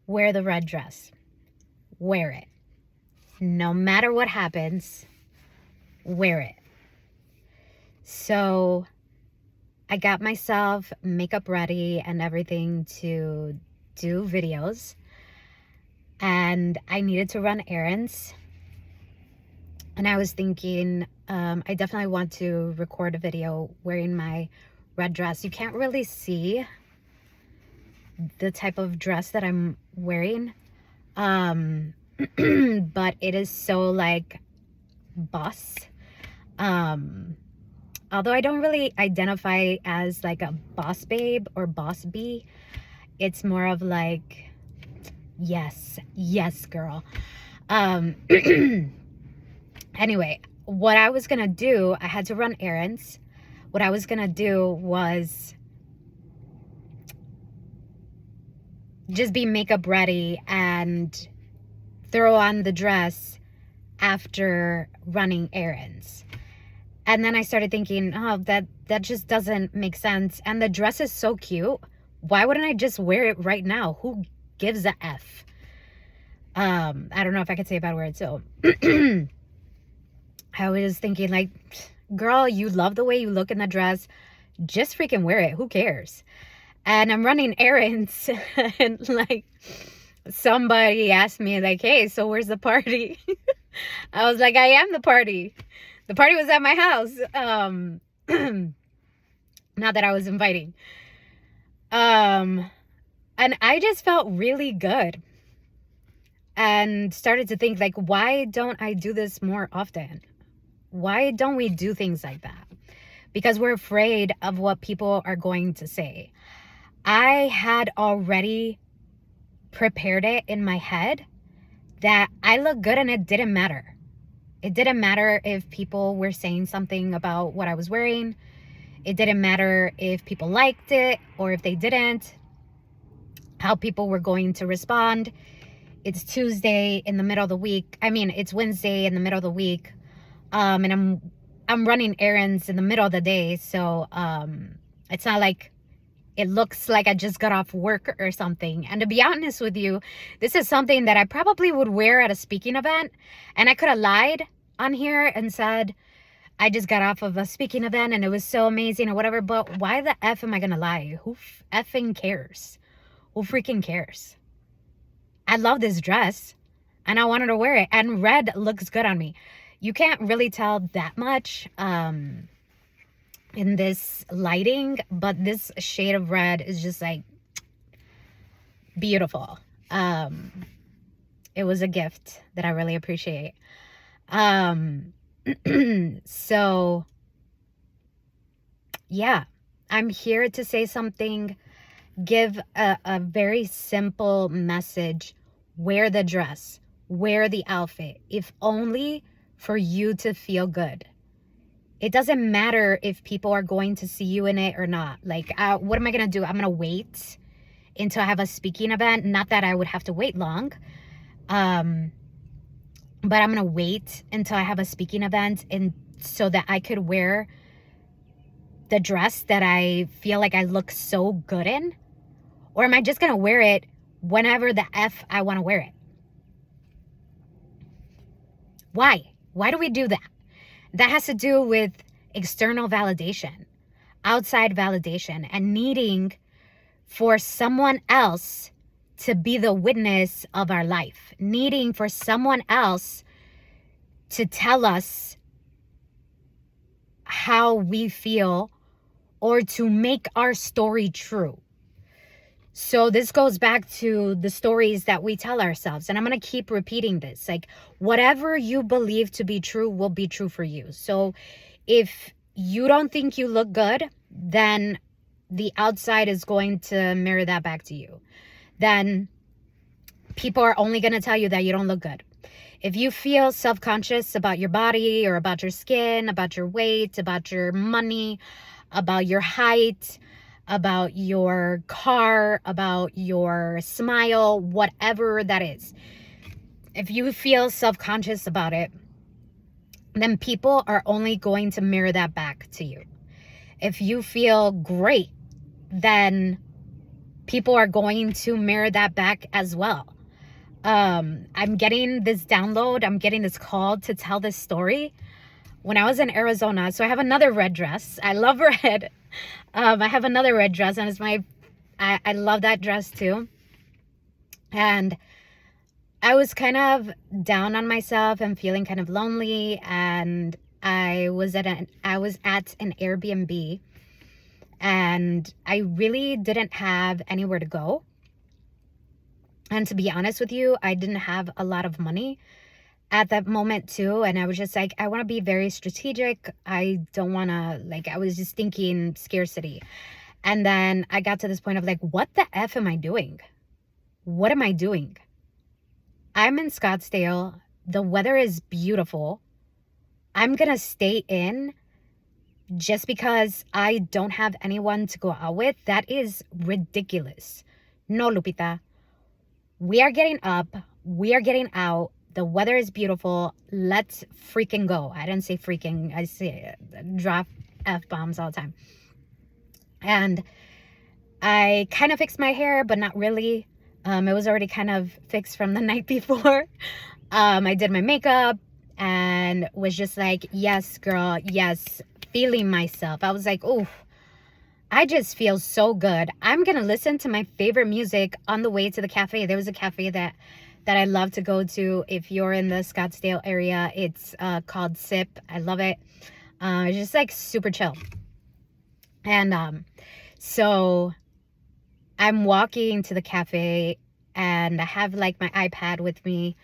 wear the red dress. Wear it. No matter what happens, wear it. So I got myself makeup ready and everything to do videos. And I needed to run errands. And I was thinking, I definitely want to record a video wearing my red dress. You can't really see the type of dress that I'm wearing. But it is so like boss. Although I don't really identify as like a boss babe or boss bee, it's more of like, yes, girl. Anyway, what I was gonna do, I had to run errands. What I was gonna do was just be makeup ready and throw on the dress after running errands. And then I started thinking, oh, that just doesn't make sense. And the dress is so cute. Why wouldn't I just wear it right now? Who gives a F? I don't know if I could say a bad word. So I was thinking like, girl, you love the way you look in the dress. Just freaking wear it. Who cares? And I'm running errands and like somebody asked me like, hey, so where's the party? I was like, I am the party. The party was at my house. Not that I was inviting. And I just felt really good and started to think like, why don't I do this more often? Why don't we do things like that? Because we're afraid of what people are going to say. I had already prepared it in my head that I look good and it didn't matter. It didn't matter if people were saying something about what I was wearing. It didn't matter if people liked it or if they didn't, how people were going to respond. It's Tuesday in the middle of the week. I mean, it's Wednesday in the middle of the week. And I'm running errands in the middle of the day. So it's not like it looks like I just got off work or something. And to be honest with you, this is something that I probably would wear at a speaking event. And I could have lied on here and said, I just got off of a speaking event and it was so amazing or whatever. But why the F am I going to lie? Who effing cares? Who freaking cares? I love this dress and I wanted to wear it. And red looks good on me. You can't really tell that much in this lighting, but this shade of red is just like beautiful. It was a gift that I really appreciate. So yeah, I'm here to say something, give a very simple message. Wear the dress, wear the outfit, if only for you to feel good. It doesn't matter if people are going to see you in it or not. Like, what am I going to do? I'm going to wait until I have a speaking event. Not that I would have to wait long. But I'm going to wait until I have a speaking event and so that I could wear the dress that I feel like I look so good in. Or am I just going to wear it whenever the F I want to wear it? Why? Why do we do that? That has to do with external validation, outside validation, and needing for someone else to be the witness of our life, needing for someone else to tell us how we feel or to make our story true. So this goes back to the stories that we tell ourselves. And I'm going to keep repeating this. Like, whatever you believe to be true will be true for you. So if you don't think you look good, then the outside is going to mirror that back to you. Then people are only going to tell you that you don't look good. If you feel self-conscious about your body or about your skin, about your weight, about your money, about your height, about your car, about your smile, whatever that is. If you feel self-conscious about it, then people are only going to mirror that back to you. If you feel great, then people are going to mirror that back as well. I'm getting this download, I'm getting this call to tell this story when I was in Arizona. So I have another red dress. I love red. I have another red dress, and I love that dress too. And I was kind of down on myself and feeling kind of lonely, and I was at an Airbnb, and I really didn't have anywhere to go. And to be honest with you, I didn't have a lot of money at that moment too. And I was just like, I want to be very strategic. I don't want to, like, I was just thinking scarcity. And then I got to this point of like, what the F am I doing? What am I doing? I'm in Scottsdale. The weather is beautiful. I'm going to stay in just because I don't have anyone to go out with. That is ridiculous. No, Lupita. We are getting up. We are getting out. The weather is beautiful. Let's freaking go. I didn't say freaking. I say drop F-bombs all the time. And I kind of fixed my hair, but not really. It was already kind of fixed from the night before. I did my makeup and was just like, yes, girl, yes, feeling myself. I was like, oh, I just feel so good. I'm going to listen to my favorite music on the way to the cafe. There was a cafe that I love to go to. If you're in the Scottsdale area, it's called Sip. I love it. It's just like super chill. And so I'm walking to the cafe, and I have like my iPad with me.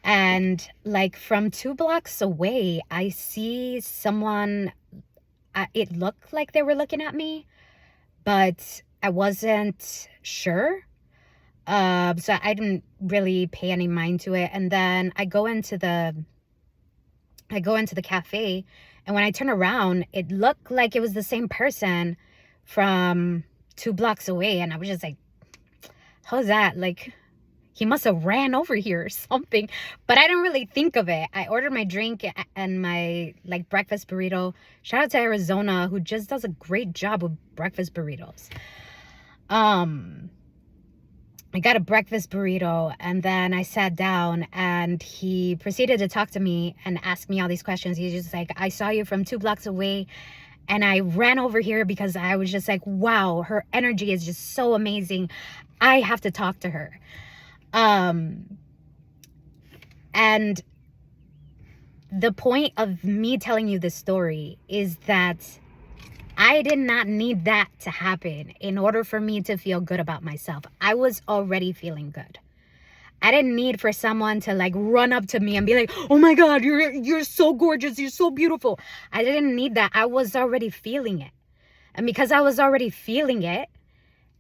And like from 2 blocks away, I see someone. It looked like they were looking at me, but I wasn't sure. So I didn't really pay any mind to it. And then I go into the cafe, and when I turn around, it looked like it was the same person from 2 blocks away. And I was just like, how's that? Like, he must have ran over here or something. But I didn't really think of it. I ordered my drink and my like breakfast burrito. Shout out to Arizona, who just does a great job with breakfast burritos. I got a breakfast burrito, and then I sat down, and he proceeded to talk to me and ask me all these questions. He's just like, I saw you from 2 blocks away, and I ran over here because I was just like, wow, her energy is just so amazing. I have to talk to her. And the point of me telling you this story is that I did not need that to happen in order for me to feel good about myself. I was already feeling good. I didn't need for someone to like run up to me and be like, oh my God, you're so gorgeous. You're so beautiful. I didn't need that. I was already feeling it. And because I was already feeling it,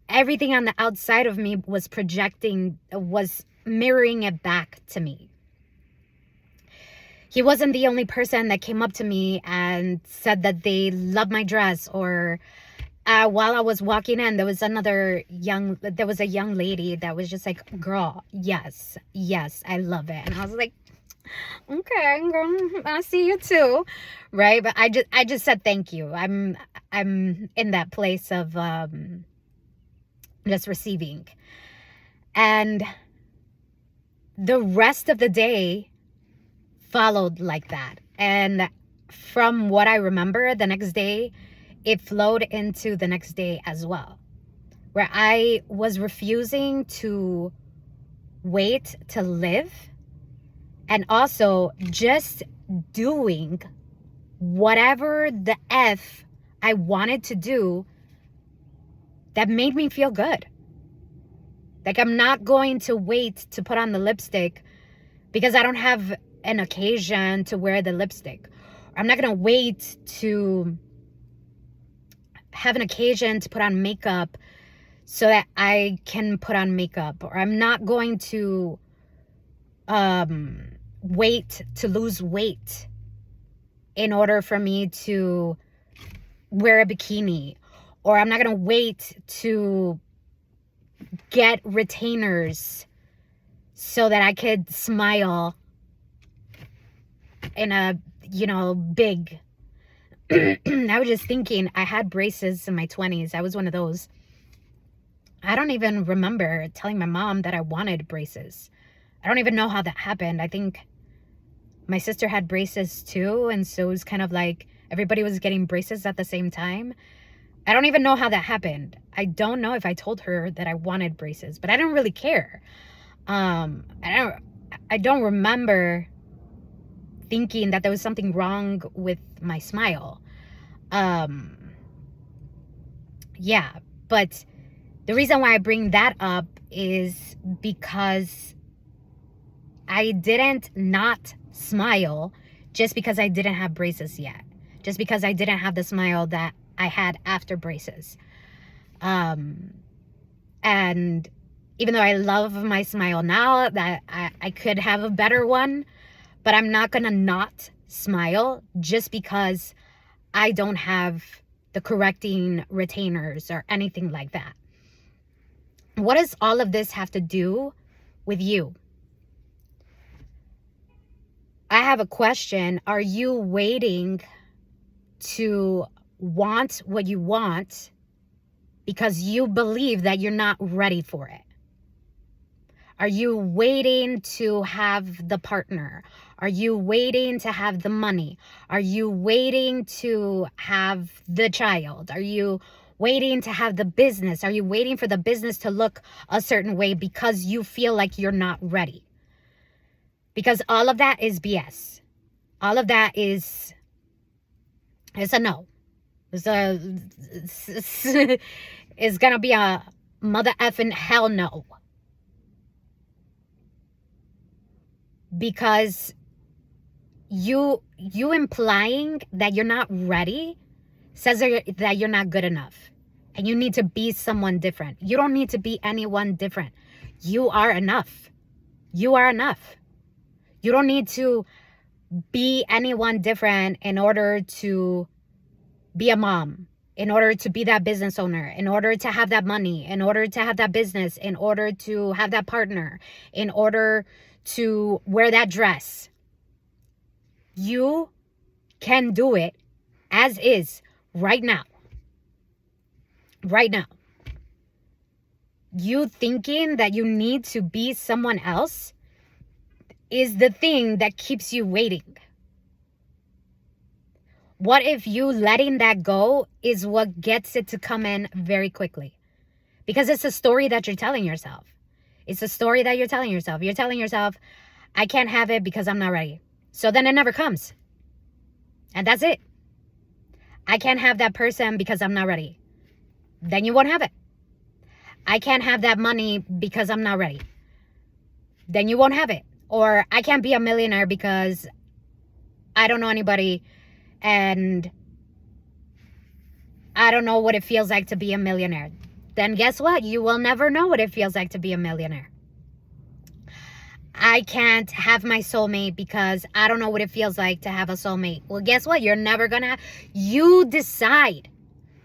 everything on the outside of me was mirroring it back to me. He wasn't the only person that came up to me and said that they loved my dress, or while I was walking in, there was a young lady that was just like, girl, yes, I love it. And I was like, okay, girl, I see you too. Right. But I just said, thank you. I'm in that place of, just receiving. And the rest of the day followed like that. And from what I remember, the next day, it flowed into the next day as well, where I was refusing to wait to live, and also just doing whatever the F I wanted to do that made me feel good. Like, I'm not going to wait to put on the lipstick because I don't have an occasion to wear the lipstick. I'm not going to wait to have an occasion to put on makeup so that I can put on makeup. Or I'm not going to wait to lose weight in order for me to wear a bikini. Or I'm not going to wait to get retainers so that I could smile in a, big. I was just thinking, I had braces in my 20s. I was one of those. I don't even remember telling my mom that I wanted braces. I don't even know how that happened. I think my sister had braces too, and so it was kind of like everybody was getting braces at the same time. I don't even know how that happened. I don't know if I told her that I wanted braces, but I didn't really care. I don't remember thinking that there was something wrong with my smile. Yeah, but the reason why I bring that up is because I didn't not smile just because I didn't have braces yet. Just because I didn't have the smile that I had after braces. And even though I love my smile now, that I could have a better one, but I'm not gonna not smile just because I don't have the correcting retainers or anything like that. What does all of this have to do with you? I have a question. Are you waiting to want what you want because you believe that you're not ready for it? Are you waiting to have the partner? Are you waiting to have the money? Are you waiting to have the child? Are you waiting to have the business? Are you waiting for the business to look a certain way because you feel like you're not ready? Because all of that is BS. All of that is a no. It's gonna be a mother effing hell no. Because you implying that you're not ready says that you're not good enough. And you need to be someone different. You don't need to be anyone different. You are enough. You are enough. You don't need to be anyone different in order to be a mom, in order to be that business owner, in order to have that money, in order to have that business, in order to have that partner, in order to wear that dress. You can do it as is right now. Right now. You thinking that you need to be someone else is the thing that keeps you waiting. What if you letting that go is what gets it to come in very quickly? Because it's a story that you're telling yourself. It's a story that you're telling yourself. You're telling yourself, I can't have it because I'm not ready. So then it never comes. And that's it. I can't have that person because I'm not ready. Then you won't have it. I can't have that money because I'm not ready. Then you won't have it. Or I can't be a millionaire because I don't know anybody and I don't know what it feels like to be a millionaire. Then guess what? You will never know what it feels like to be a millionaire. I can't have my soulmate because I don't know what it feels like to have a soulmate. Well, guess what? You're never gonna. You decide.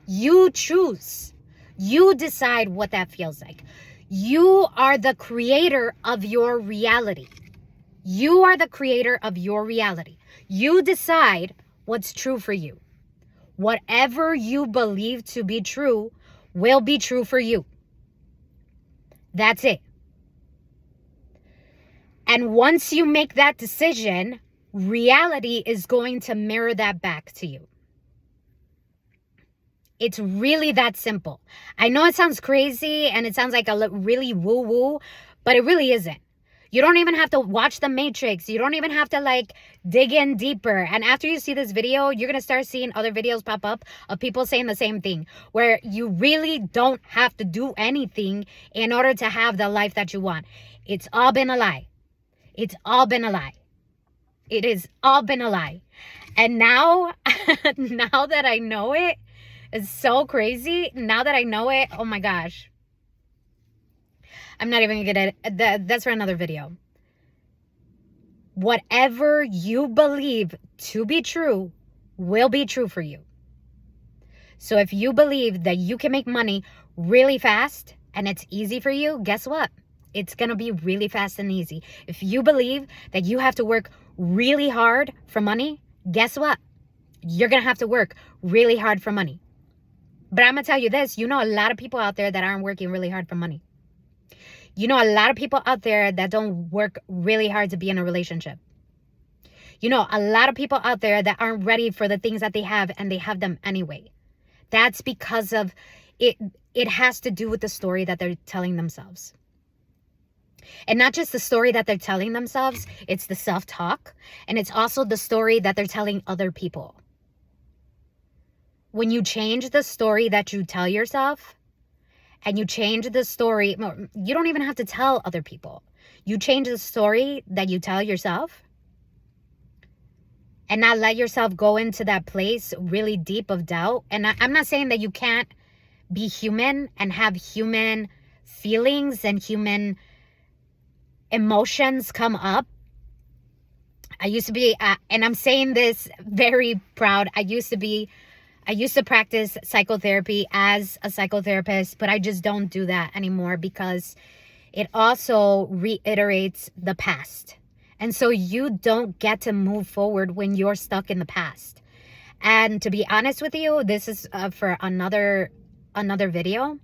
You choose. You decide what that feels like. You are the creator of your reality. You are the creator of your reality. You decide what's true for you. Whatever you believe to be true will be true for you. That's it. And once you make that decision, reality is going to mirror that back to you. It's really that simple. I know it sounds crazy and it sounds like a really woo-woo, but it really isn't. You don't even have to watch The Matrix. You don't even have to dig in deeper. And after you see this video, you're going to start seeing other videos pop up of people saying the same thing, where you really don't have to do anything in order to have the life that you want. It's all been a lie. It's all been a lie. It has all been a lie. And now, now that I know it, it's so crazy. Now that I know it, oh my gosh. I'm not even gonna get it. That's for another video. Whatever you believe to be true will be true for you. So if you believe that you can make money really fast and it's easy for you, guess what? It's gonna be really fast and easy. If you believe that you have to work really hard for money, guess what? You're gonna have to work really hard for money. But I'm going to tell you this. You know a lot of people out there that aren't working really hard for money. You know a lot of people out there that don't work really hard to be in a relationship. You know a lot of people out there that aren't ready for the things that they have, and they have them anyway. That's because of it. It has to do with the story that they're telling themselves. And not just the story that they're telling themselves, it's the self-talk, and it's also the story that they're telling other people. When you change the story that you tell yourself, and you change the story, you don't even have to tell other people. You change the story that you tell yourself, and not let yourself go into that place really deep of doubt. And I'm not saying that you can't be human and have human feelings and human emotions come up. I used to be, and I'm saying this very proud, I used to practice psychotherapy as a psychotherapist, but I just don't do that anymore because it also reiterates the past. And so you don't get to move forward when you're stuck in the past. And to be honest with you, this is for another video.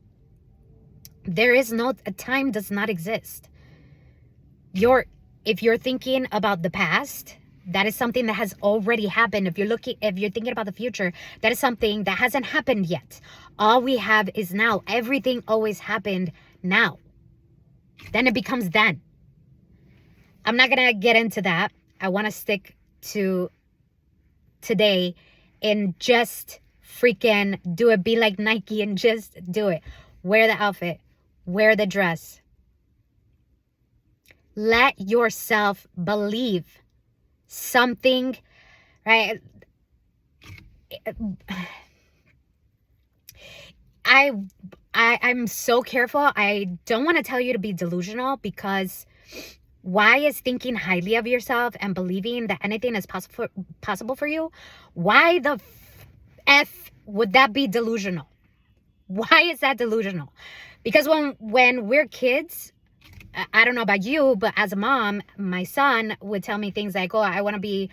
There is no, time does not exist. If you're thinking about the past, that is something that has already happened. If you're thinking about the future, that is something that hasn't happened yet. All we have is now. Everything always happened now. Then it becomes then. I'm not going to get into that. I want to stick to today and just freaking do it. Be like Nike and just do it. Wear the outfit. Wear the dress. Let yourself believe something, right? I'm so careful. I don't want to tell you to be delusional, because why is thinking highly of yourself and believing that anything is possible for you? Why the F would that be delusional? Why is that delusional? Because when we're kids, I don't know about you, but as a mom, my son would tell me things like, oh, I want to be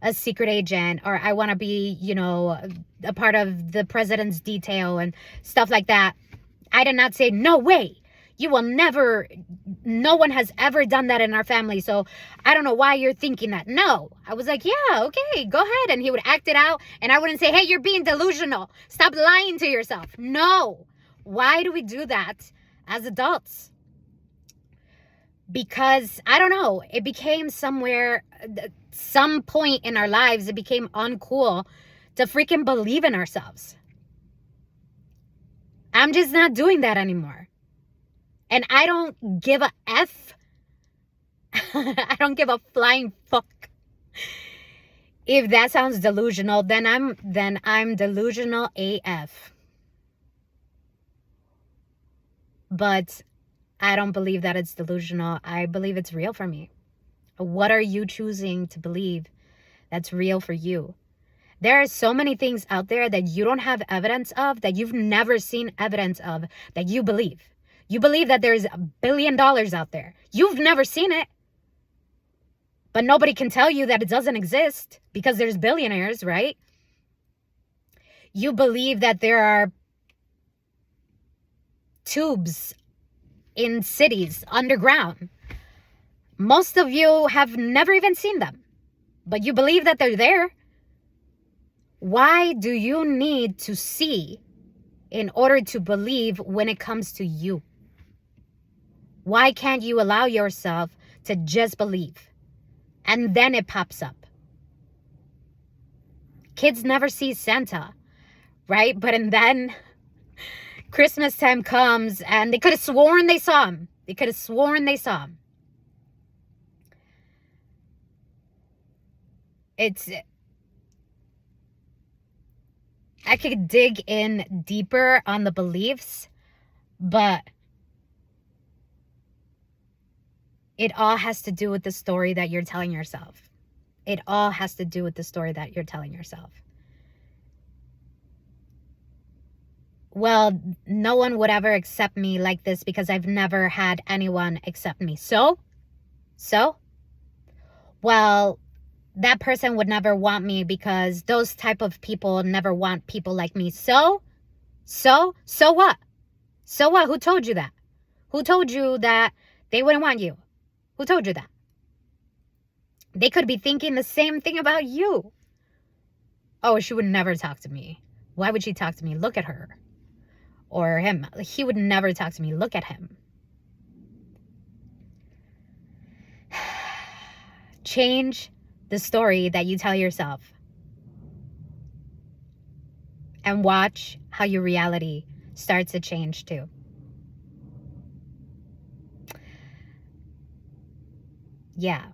a secret agent, or I want to be, a part of the president's detail and stuff like that. I did not say, no way. You will never, no one has ever done that in our family. So I don't know why you're thinking that. No, I was like, yeah, okay, go ahead. And he would act it out. And I wouldn't say, hey, you're being delusional. Stop lying to yourself. No. Why do we do that as adults? Because, I don't know, it became some point in our lives, it became uncool to freaking believe in ourselves. I'm just not doing that anymore. And I don't give a F. I don't give a flying fuck. If that sounds delusional, then I'm delusional AF. But I don't believe that it's delusional. I believe it's real for me. What are you choosing to believe that's real for you? There are so many things out there that you don't have evidence of, that you've never seen evidence of, that you believe. You believe that there's $1 billion out there. You've never seen it. But nobody can tell you that it doesn't exist because there's billionaires, right? You believe that there are tubes in cities underground. Most of you have never even seen them, but you believe that they're there. Why do you need to see in order to believe when it comes to you? Why can't you allow yourself to just believe? And then it pops up. Kids never see Santa, right? But and then Christmas time comes and they could have sworn they saw him. They could have sworn they saw him. I could dig in deeper on the beliefs, but it all has to do with the story that you're telling yourself. It all has to do with the story that you're telling yourself. Well, no one would ever accept me like this because I've never had anyone accept me. So? Well, that person would never want me because those type of people never want people like me. So So what? So what? Who told you that? Who told you that they wouldn't want you? Who told you that? They could be thinking the same thing about you. Oh, she would never talk to me. Why would she talk to me? Look at her. Or him. He would never talk to me. Look at him. Change the story that you tell yourself. And watch how your reality starts to change too. Yeah.